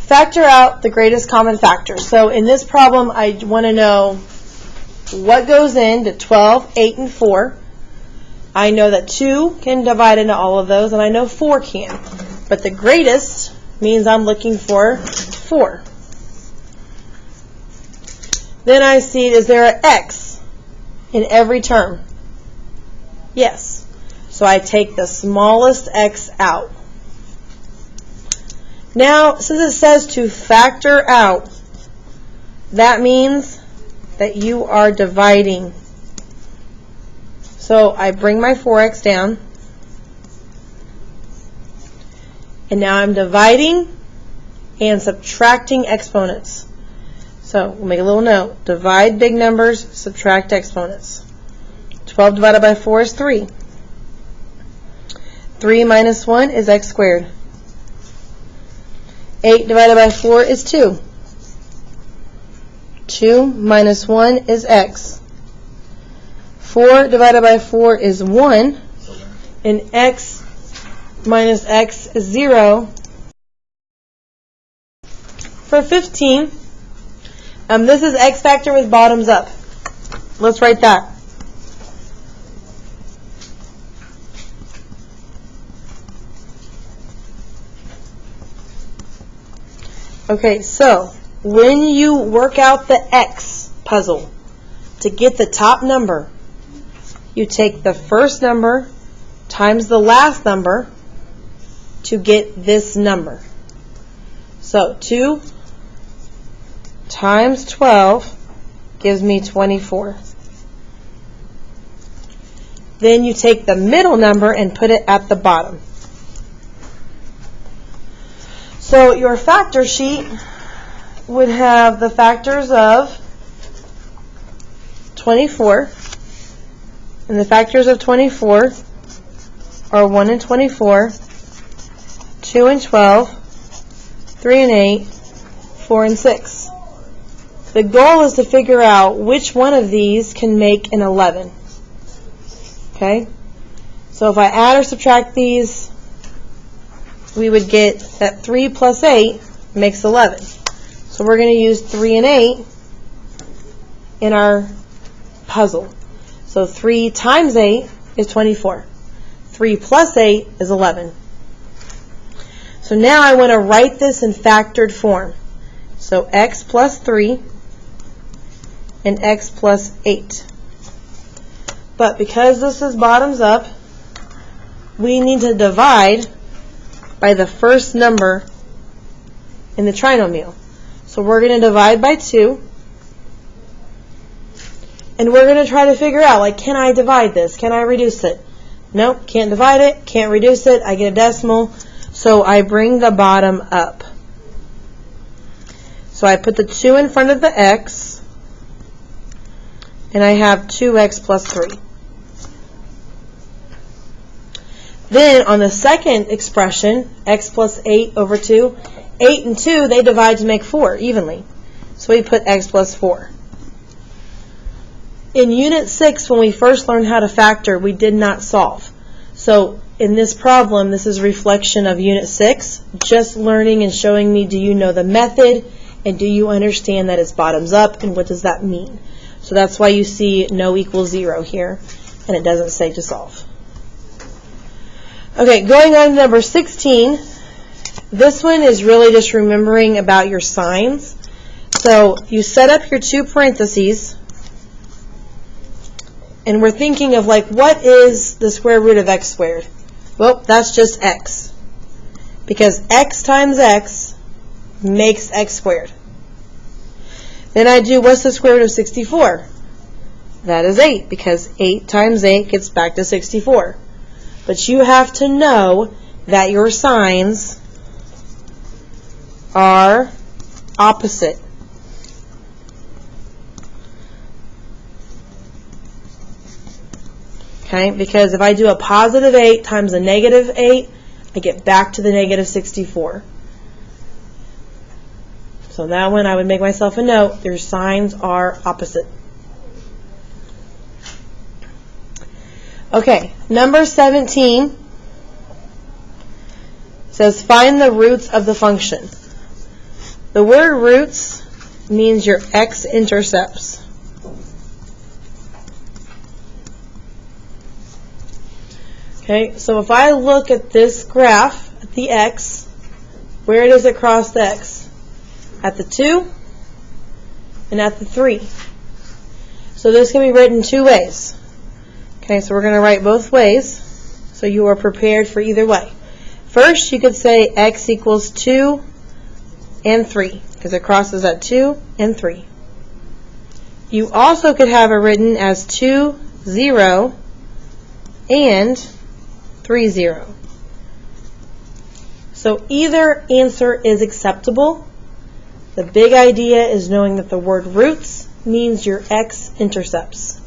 Factor out the greatest common factor. So in this problem, I want to know what goes into 12, 8, and 4. I know that 2 can divide into all of those, and I know 4 can. But the greatest means I'm looking for 4. Then I see, is there an x in every term? Yes. So I take the smallest x out. Now, since it says to factor out, that means that you are dividing. So I bring my 4x down, and now I'm dividing and subtracting exponents. So we'll make a little note. Divide big numbers, subtract exponents. 12 divided by 4 is 3. 3 minus 1 is x squared. 8 divided by 4 is 2. 2 minus 1 is x. 4 divided by 4 is 1. And x minus x is 0. For 15, this is x factor with bottoms up. Let's write that. Okay, so when you work out the x puzzle to get the top number, you take the first number times the last number to get this number. So 2 times 12 gives me 24. Then you take the middle number and put it at the bottom. So your factor sheet would have the factors of 24, and the factors of 24 are 1 and 24, 2 and 12, 3 and 8, 4 and 6. The goal is to figure out which one of these can make an 11. Okay? So if I add or subtract these, we would get that 3 plus 8 makes 11. So we're going to use 3 and 8 in our puzzle. So 3 times 8 is 24. 3 plus 8 is 11. So now I want to write this in factored form. So x plus 3 and x plus 8. But because this is bottoms up, we need to divide by the first number in the trinomial. So we're going to divide by 2. And we're going to try to figure out, like, can I divide this? Can I reduce it? Nope, can't divide it, can't reduce it. I get a decimal. So I bring the bottom up. So I put the 2 in front of the x, and I have 2x plus 3. Then on the second expression, x plus 8 over 2, 8 and 2, they divide to make 4 evenly. So we put x plus 4. In Unit 6, when we first learned how to factor, we did not solve. So in this problem, this is a reflection of Unit 6, just learning and showing me, do you know the method, and do you understand that it's bottoms up, and what does that mean? So that's why you see no equals 0 here, and it doesn't say to solve. Okay, going on to number 16, this one is really just remembering about your signs. So you set up your 2 parentheses, and we're thinking of, like, what is the square root of x squared? Well, that's just x. Because x times x makes x squared. Then I do, what's the square root of 64? That is 8, because 8 times 8 gets back to 64. But you have to know that your signs are opposite. Okay, because if I do a positive 8 times a negative 8, I get back to the negative 64. So that one I would make myself a note. Their signs are opposite. Okay, number 17 says find the roots of the function. The word roots means your x-intercepts. Okay, so if I look at this graph, at the x, where does it cross the x? At the 2 and at the 3. So this can be written two ways. Okay, so we're going to write both ways, so you are prepared for either way. First, you could say x equals 2 and 3, because it crosses at 2 and 3. You also could have it written as 2, 0, and 3, 0. So either answer is acceptable. The big idea is knowing that the word roots means your x-intercepts.